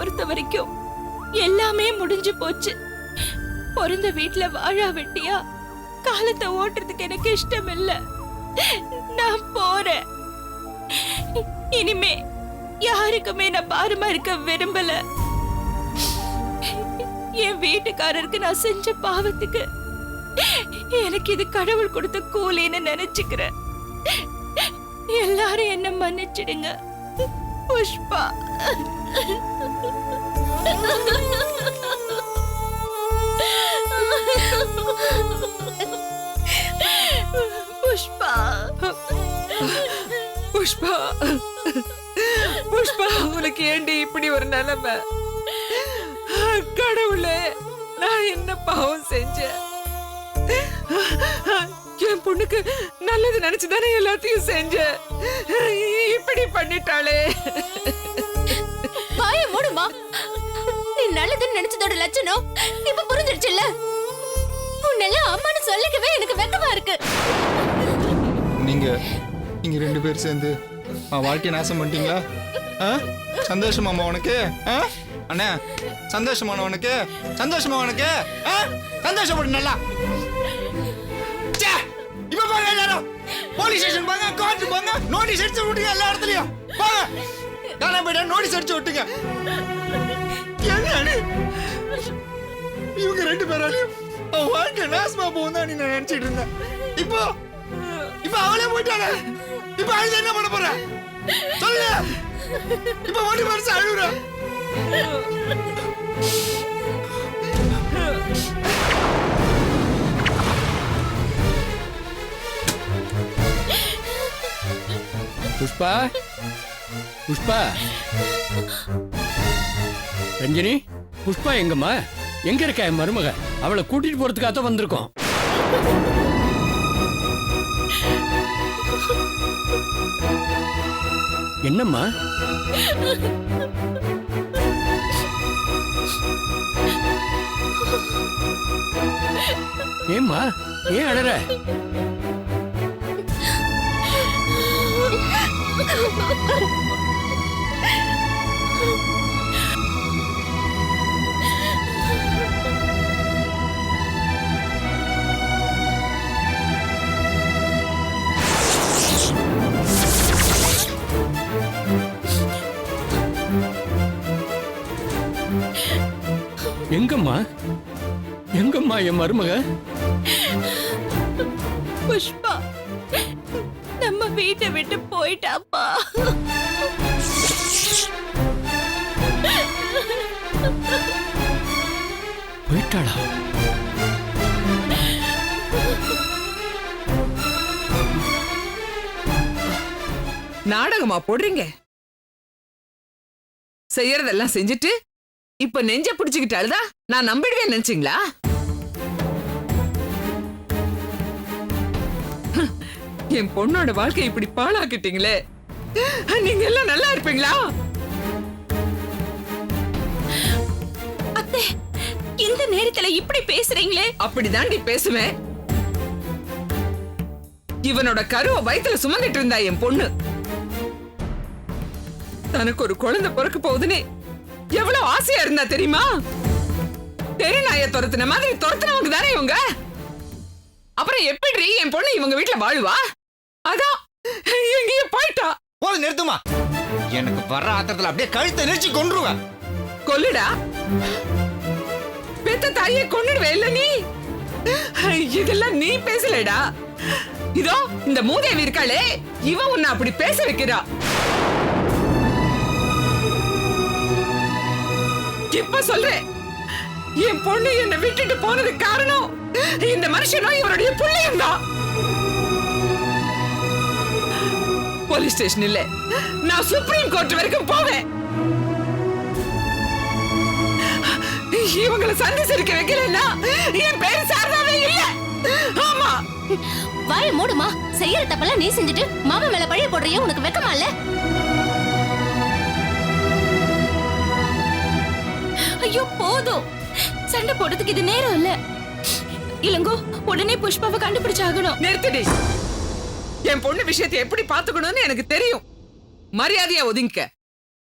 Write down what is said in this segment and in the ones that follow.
பொறுத்த வரைக்கும் எல்லாமே முடிஞ்சு போச்சு. பிறந்த வீட்டுல வாழா வெட்டியா காலத்தை ஓட்டுறதுக்கு எனக்கு இஷ்டம் இல்ல. நான் போறேன். இனிமே யாருக்குமே நான் பாரமா இருக்க விரும்பல. என் வீட்டுக்காரருக்கு நான் செஞ்ச பாவத்துக்கு எனக்கு இது கடவுள் கொடுத்த கூலின்னு நினைச்சுக்கிறேன். எல்லாரும் என்ன மன்னிச்சிடுங்க. புஷ்பா. புஷ்பா. புஷ்பா, புஷ்பா, உனக்கு ஏண்டி இப்படி ஒரு நிலைமை? கடவுளே, நான் என்ன பாவம் செஞ்சேன்? என் பொண்ணுக்கு நல்லது நினைச்சுதானே எல்லாத்தையும் செஞ்சேன். இப்படி பண்ணிட்டாளே. வாய மூடுமா. நீ நல்லதுன்னு நினைச்சதோட லட்சணம் இப்ப புரிஞ்சிருச்சுல்ல. உன்னெல்லாம் அம்மான்னு சொல்லிக்கவே எனக்கு வெக்கமா இருக்கு. நீங்க ரெண்டு பேர் சேர்ந்து வாழ்க்கையை நாசம் பண்ணிட்டீங்களா? சந்தோஷமா உனக்கு? அண்ணா, சந்தோஷமான உனக்கு? சந்தோஷமா உனக்கு? சந்தோஷப்படு நல்லா. இப்ப பாருங்க, எல்லாரும் போலீஸ் ஸ்டேஷன் போங்க, கோர்ட் போங்க, நோட்டீஸ் அடிச்சு விட்டுங்க. எல்லா இடத்துலயும் போங்க. நானா போயிட்டா நோட்டீஸ் அடிச்சு விட்டுங்க. இவங்க ரெண்டு பேராலையும் வாழ்க்கை நாசமா போகும் தான் நான் நினைச்சிட்டு இருந்தேன். இப்போ அவளே போயிட்டானே. இப்ப அழுது என்ன பண்ண போற சொல்லு. இப்ப ஓடி மனசு அழுகுற. புஷ்பா, புஷ்பா, ரஞ்சினி, புஷ்பா எங்கம்மா? எங்க இருக்கா என் மருமக? அவளை கூட்டிட்டு போறதுக்காக வந்திருக்கோம். என்னம்மா? ஏம்மா, ஏன் அழற? எங்கம்மா, எங்கம்மா என் மருமக? புஷ்பா நம்ம வீட்டை விட்டு போயிட்டாப்பா. போயிட்டாளா? நாடகமா போடுறீங்க? செய்யறதெல்லாம் செஞ்சுட்டு இப்ப நெஞ்ச பிடிச்சுக்கிட்டாளுதா நான் நம்பிடுவேன் நினைச்சீங்களா? என் பொண்ணோட வாழ்க்கை இப்படி பாழாக்கிட்டீங்களே. நீங்க எல்லாம் நல்லா இருப்பீங்களா? அத்தை, இந்த நேரத்துல இப்படி பேசுறீங்களே? அப்படிதாண்டி பேசுவேன். இவனோட கருவை வயித்துல சுமந்துட்டு இருந்தா என் பொண்ணு. தனக்கு ஒரு குழந்தை பிறக்க போகுதுன்னு எவ்வளவு ஆசையா இருந்தா தெரியுமா? தெருநாய துரத்துன மாதிரி துரத்துனவங்க தானே இவங்க. அப்புறம் எப்படி என் பொண்ணு இவங்க வீட்டுல வாழுவா? அதான் எங்கேயும் போயிட்டா. போது நிறுத்துமா. எனக்கு வர்ற ஆத்திரத்துல அப்படியே கழுத்தை நெரிச்சு கொன்றுவேன். கொல்லுடா. பெத்த தாயே கொன்னுடுவே இல்ல நீ. இதெல்லாம் நீ பேசலடா. இதோ இந்த மூதேவி இருக்காளே, இவ உன்னை அப்படி பேச வைக்கிறா. இப்ப சொல்றேன், என் பொண்ணு என்னை விட்டுட்டு போனதுக்கு காரணம் இந்த மனுஷனும் இவருடைய பிள்ளையும் தான். போலீஸ் ஸ்டேஷன் இல்ல, நான் சுப்ரீம் கோர்ட் வரைக்கும் போவேன். இவங்களை சந்திச்சிருக்க வைக்கலன்னா என் பேர் சாரதாவே இல்ல. ஆமா. வாய மூடுமா. செய்யற தப்பெல்லாம் நீ செஞ்சுட்டு மாமா மேல பழிய போடுறியே, உனக்கு வெக்கமா இல்ல? ஐயோ போதும். சண்டை போடுறதுக்கு இது நேரம் இல்ல. இளங்கோ, உடனே புஷ்பாவை கண்டுபிடிச்சாகணும். நிறுத்திடி. என் பொண்ணு விஷயத்தை எப்படி பாத்துக்கணும்னு எனக்கு தெரியும். மரியாதையா ஒதுங்க,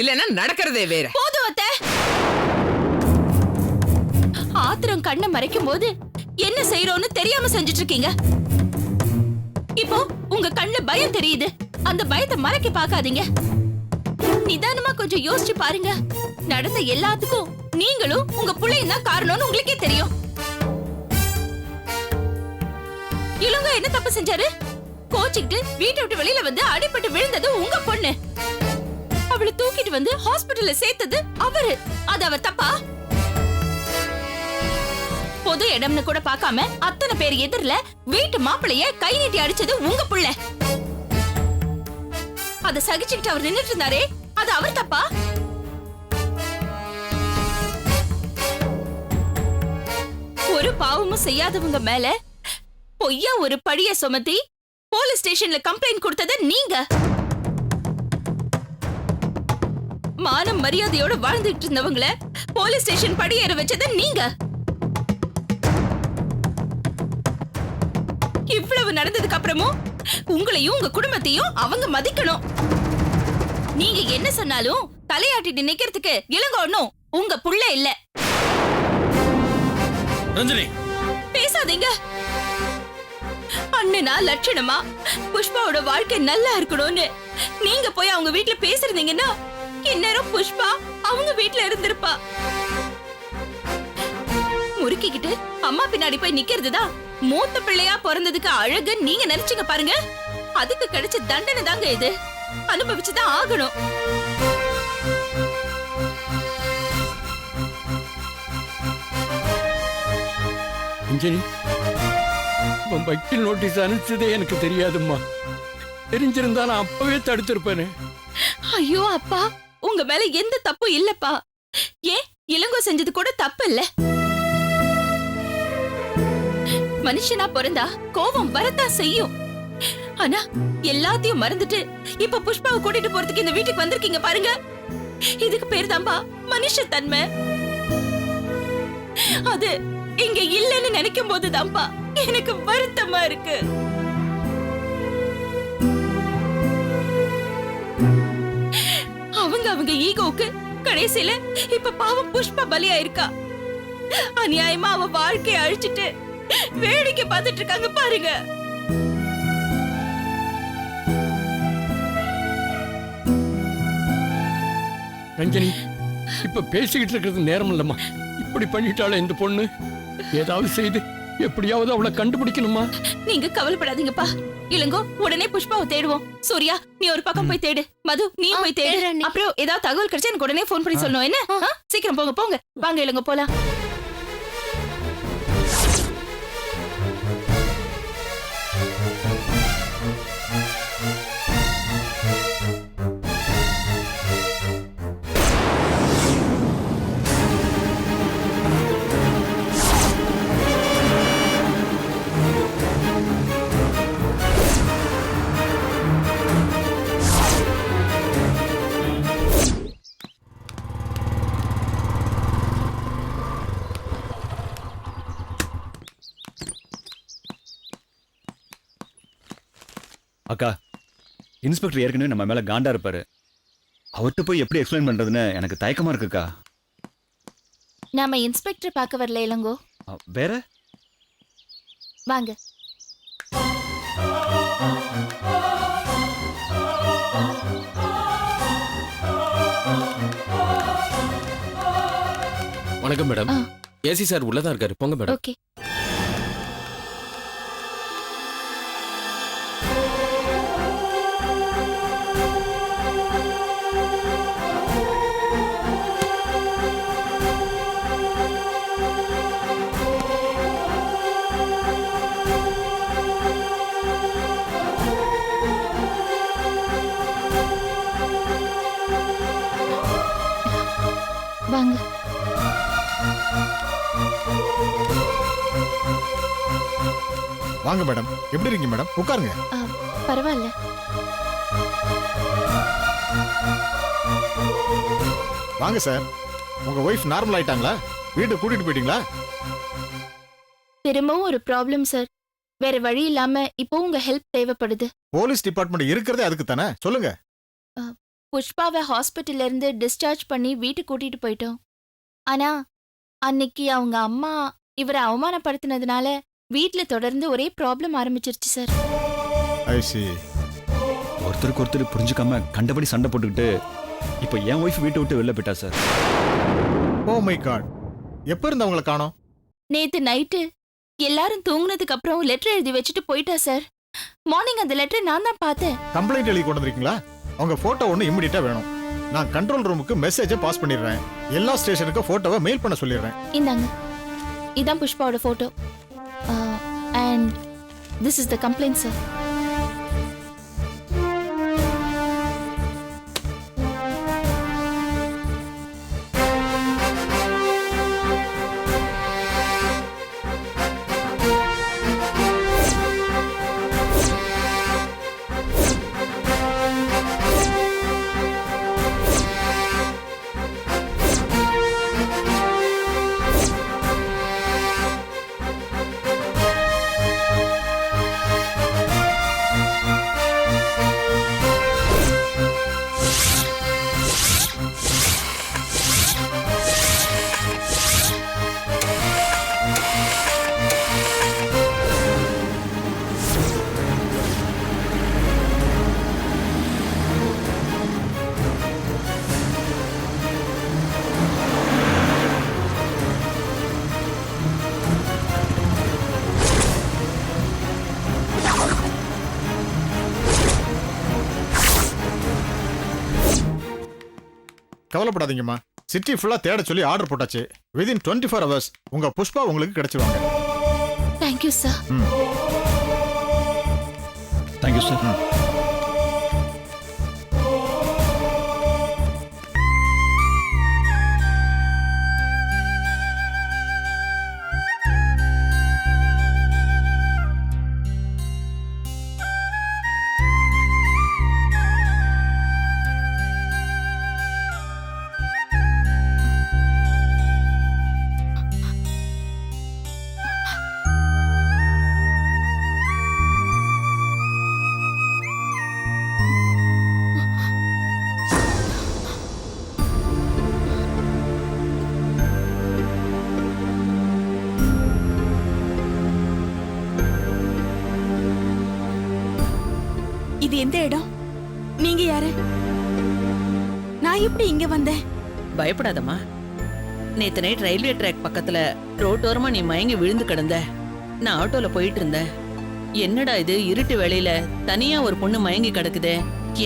இல்லன்னா நடக்கிறதே வேற. போதும் அத்தை. ஆத்திரம் கண்ணை மறைக்கும் போது என்ன செய்யறோம்னு தெரியாம செஞ்சுட்டு இருக்கீங்க. இப்போ உங்க கண்ணுல பயம் தெரியுது. அந்த பயத்தை மறைக்க பார்க்காதீங்க. நிதானமா கொஞ்சம் யோசிச்சு பாருங்க. நடந்த எல்லாத்துக்கும் நீங்களும் உங்க புள்ளையும் தான் காரணம்னு உங்களுக்கே தெரியும். இளங்க என்ன தப்பு செஞ்சாரு? கோச்சிக்கிட்டு வீட்டை விட்டு வெளியில வந்து அடிபட்டு விழுந்தது உங்க பொண்ணு. அவளை தூக்கிட்டு வந்து ஹாஸ்பிடல்ல சேர்த்தது அவரு. அது அவர் தப்பா? பொது இடம்னு கூட பார்க்காம அத்தனை பேர் எதிரில வீட்டு மாப்பிளைய கை நீட்டி அடிச்சது உங்க புள்ள. அத சகிச்சுக்கிட்டு அவர் நின்னுட்டு இருந்தாரே, அது அவர் தப்பா? ஒரு பாவமும் செய்யாதவங்க மேல பொய்யா ஒரு பழிய சுமத்தி போலீஸ் ஸ்டேஷன்ல கம்ப்ளைண்ட் கொடுத்தது நீங்க. மானம் மரியாதையோட வாழ்ந்துட்டு இருந்தவங்கள போலீஸ் ஸ்டேஷன் படியேற வச்சது நீங்க. இவ்வளவு நடந்ததுக்கு அப்புறமும் உங்களையும் உங்க குடும்பத்தையும் அவங்க மதிக்கணும். நீங்க என்ன சொன்னாலும் தலையாட்டிட்டு நிக்கிறதுக்கு இளங்கோ ஒண்ணும் உங்க புள்ள இல்ல. ரஞ்சனி, பேசாதீங்க. அண்ணனா லட்சணமா புஷ்பாவோட வாழ்க்கை நல்லா இருக்கணும்னு நீங்க போய் அவங்க வீட்டுல பேசுறீங்கன்னா இந்நேரம் புஷ்பா அவங்க வீட்டுல இருந்திருப்பா. முறுக்கிக்கிட்டு அம்மா பின்னாடி போய் நிக்கிறதுதான் மூத்த பிள்ளையா பிறந்ததுக்கு அழகு நீங்க நினைச்சீங்க பாருங்க. அதுக்கு கிடைச்ச தண்டனை தாங்க இது. அனுபவிச்சுதான் ஆகணும். அஞ்சலி, உன் வக்கீல் நோட்டீஸ் அனுப்பிச்சதே எனக்கு தெரியாதும்மா. தெரிஞ்சிருந்தா நான் அப்பவே தடுத்திருப்பேனே. ஐயோ அப்பா, உங்க மேல எந்த தப்பும் இல்லப்பா. ஏன் இளங்கோ செஞ்சது கூட தப்பு இல்ல. மனுஷனா பிறந்தா கோபம் வரத்தான் செய்யும். ஆனா எல்லாத்தையும் மறந்துட்டு இப்ப புஷ்பாவை கூட்டிட்டு போறதுக்கு இந்த வீட்டுக்கு வந்திருக்கீங்க பாருங்க. இதுக்கு பேர் தான்பா மனுஷ தன்மை. அது இங்க இல்லன்னு நினைக்கும் போதுதான்பா எனக்கு வருத்தமா இருக்கு. அவங்க ஈகோக்கு கடைசியில இப்ப பாவம் புஷ்பா பலியா இருக்கா. அநியாயமா அவ வாழ்க்கைய அழிச்சிட்டு வேடிக்கை பார்த்துட்டு இருக்காங்க பாருங்க. ரஞ்சனி, இப்ப பேசிக்கிட்டு இருக்கிறது நேரம் இல்லம்மா. இப்படி பண்ணிட்டால இந்த பொண்ணு. ஏதாவது செய்து எப்படியாவது அவளை கண்டுபிடிக்கணுமா? நீங்க கவலைப்படாதீங்கப்பா. இளங்கோ, உடனே புஷ்பாவை தேடுவோம். சூர்யா, நீ ஒரு பக்கம் போய் தேடு. மது, நீ போய் தேடு. அப்புறம் ஏதாவது தகவல் கிடைச்சா எனக்கு உடனே போன் பண்ணி சொல்லணும். என்ன? சீக்கிரம் போங்க போங்க. வாங்க இளங்கோ, போலாம். அக்கா, இன்ஸ்பெக்டர் ஏற்கனவே நம்ம மேல காண்டா இருப்பாரு. அவர்கிட்ட போய் எப்படி எக்ஸ்பிளைன் பண்றதுன்னு எனக்கு தயக்கமா இருக்குக்கா. நாம இன்ஸ்பெக்டர் பார்க்க வரல இளங்கோ. வேற வாங்க. வணக்கம் மேடம். ஏசி சார் உள்ளதான் இருக்காரு, போங்க மேடம். ஓகே. வாங்க. வாங்க மேடம். எப்படி இருக்கீங்க மேடம்? உட்காருங்க. பரவாயில்ல. வாங்க சார். உங்க ஒய்ஃப் நார்மல் ஆயிட்டாங்களா? வீட்டுக்கு கூட்டிட்டு போயிட்டீங்களா? திரும்பவும் ஒரு ப்ராப்ளம் சார். வேற வழி இல்லாம இப்போ உங்க ஹெல்ப் தேவைப்படுது. போலீஸ் டிபார்ட்மெண்ட் இருக்கிறதே அதுக்கு தானே. சொல்லுங்க. புஷ்பாவை ஹாஸ்பிட்டல்ல இருந்து டிஸ்சார்ஜ் பண்ணி வீட்டுக்கு கூட்டிட்டு போயிட்டோம். ஆனா அன்னைக்கு அவங்க அம்மா இவரை அவமானப்படுத்தினதுனால வீட்ல தொடர்ந்து ஒரே ப்ராப்ளம் ஆரம்பிச்சிருச்சு சார். ஐ சி. ஒருத்தருக்கு ஒருத்தர் புரிஞ்சுக்காம கண்டபடி சண்டை போட்டுக்கிட்டு இப்போ என் ஒய்ஃப் வீட்டை விட்டு வெளில போயிட்டா சார். Oh my God. எப்ப இருந்து அவங்கள காணோம்? நேத்து நைட்டு எல்லாரும் தூங்குனதுக்கு அப்புறம் லெட்டர் எழுதி வச்சுட்டு போயிட்டா சார். மார்னிங் அந்த லெட்டரை நான் தான் பார்த்தேன். கம்ப்ளைண்ட் எழுதி கொண்டு வந்திருக்கீங்களா? அவங்க போட்டோ ஒன்று இமிடியட்டா வேணும். நான் கண்ட்ரோல் ரூமுக்கு மெசேஜை பாஸ் பண்ணிடுறேன். எல்லா ஸ்டேஷனுக்கும் போட்டோவை மெயில் பண்ண சொல்லிடுறேன். இந்தாங்க, இதான் புஷ்பாவோட photo. And this is the complaint sir. கவலைப்படாதீங்கம்மா. சிட்டி ஃபுல்லா தேட சொல்லி ஆர்டர் போட்டாச்சு. விதின் 24 hours உங்க புஷ்பா உங்களுக்கு கிடைச்சிருவாங்க. Thank you sir. Thank you sir. இது எந்த இடம்? நீங்க யாரு? நான் எப்படி இங்க வந்தேன்? பயப்படாதம்மா. நேத்து நைட் ரயில்வே ட்ராக் பக்கத்துல ரோட்டோரமா நீ மயங்கி விழுந்து கிடந்த. நான் ஆட்டோல போயிட்டு இருந்தேன். என்னடா இது இருட்டு வேளையில தனியா ஒரு பொண்ணு மயங்கி கிடக்குதே,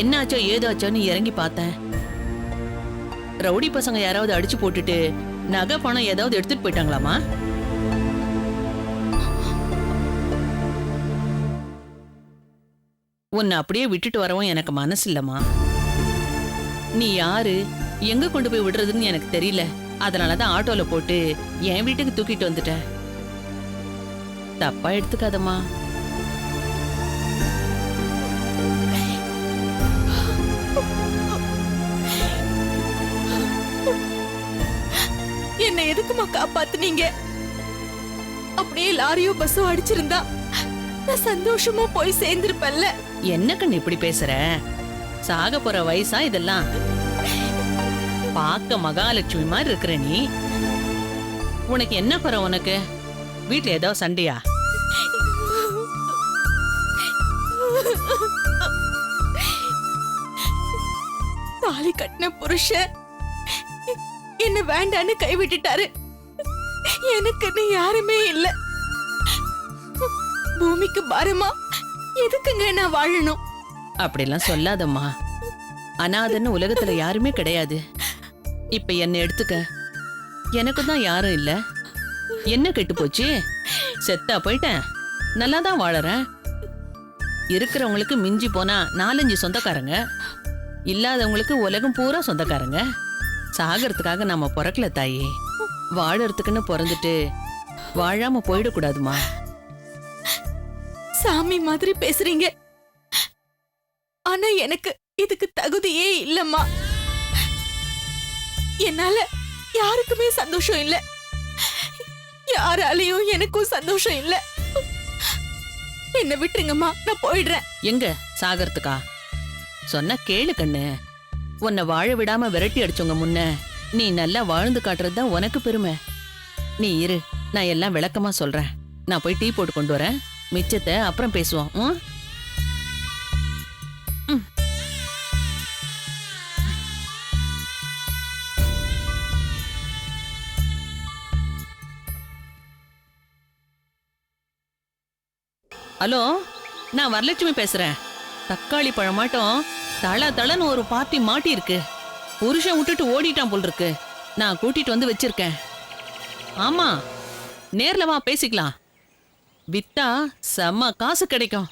என்னாச்சோ ஏதாச்சோன்னு இறங்கி பார்த்தேன். ரவுடி பசங்க யாராவது அடிச்சு போட்டுட்டு நகை பணம் ஏதாவது எடுத்துட்டு போயிட்டாங்களாமா? உன்னை அப்படியே விட்டுட்டு வரவும் எனக்கு மனசு இல்லம்மா. நீ யாரு, எங்க கொண்டு போய் விடுறதுன்னு எனக்கு தெரியல. அதனாலதான் ஆட்டோல போட்டு என் வீட்டுக்கு தூக்கிட்டு வந்துட்டேன். தப்பா எடுத்துக்காதம்மா. என்ன எதுக்குமா காப்பாத்துனீங்க? அப்படியே லாரியோ பஸ்ஸோ அடிச்சிருந்தா நான் சந்தோஷமா போய் சேர்ந்திருப்பேன்ல. என்ன கண்ணு இப்படி பேசுற? சாக போற வயசா இதெல்லாம்? பார்க்க மகாலட்சுமி மாதிரி இருக்கிற நீ. உனக்கு என்ன குறை? உனக்கு வீட்டுல ஏதோ சண்டையா? தாலி கட்டின புருஷன் என்ன வேண்டான்னு கைவிட்டுட்டாரு. எனக்குன்னு யாருமே இல்ல. பூமிக்கு பாரமா எதுக்குங்க நான் வாழணும்? அப்படிலாம் சொல்லாதம்மா. அனாதன்னு உலகத்துல யாருமே கிடையாது. இப்ப என்ன எடுத்துக்க, எனக்கு தான் யாரும் இல்ல. என்ன கெட்டு போச்சு? செத்தா போயிட்டேன், நல்லா தான் வாழறேன். இருக்கிறவங்களுக்கு மிஞ்சி போனா 4-5 சொந்தக்காரங்க, இல்லாதவங்களுக்கு உலகம் பூரா சொந்தக்காரங்க. சாகிறதுக்காக நாம பிறக்கல தாயி. வாழறதுக்குன்னு பிறந்துட்டு வாழாம போயிடக்கூடாதுமா. சாமி மாதிரி பேசுறீங்க. ஆனா எனக்கு இதுக்கு தகுதியே இல்லம்மா. என்னால யாருக்குமே சந்தோஷம் இல்ல. யாராலையும் எனக்கும் சந்தோஷம் இல்ல. என்ன விட்டுருங்கம்மா, நான் போயிடுறேன். எங்க சாகிறதுக்கா? சொன்ன கேளு கண்ணு. உன்னை வாழ விடாம விரட்டி அடிச்சவங்க முன்ன நீ நல்லா வாழ்ந்து காட்டுறது தான் உனக்கு பெருமை. நீ இரு, நான் எல்லாம் விளக்கமா சொல்றேன். நான் போய் டீ போட்டு கொண்டு வரேன், மிச்சத்தை அப்புறம் பேசுவோம். ம்? ம். ஹலோ, நான் வரலட்சுமி பேசுறேன். தக்காளி பழமாட்டம் தள தளன்னு ஒரு பார்ட்டி மாட்டி இருக்கு. புருஷன் விட்டுட்டு ஓடிட்டான் போல் இருக்கு. நான் கூட்டிட்டு வந்து வச்சிருக்கேன். ஆமா, நேர்ல வா பேசிக்கலாம். வித்தா செம்ம காசு கிடைக்கும்.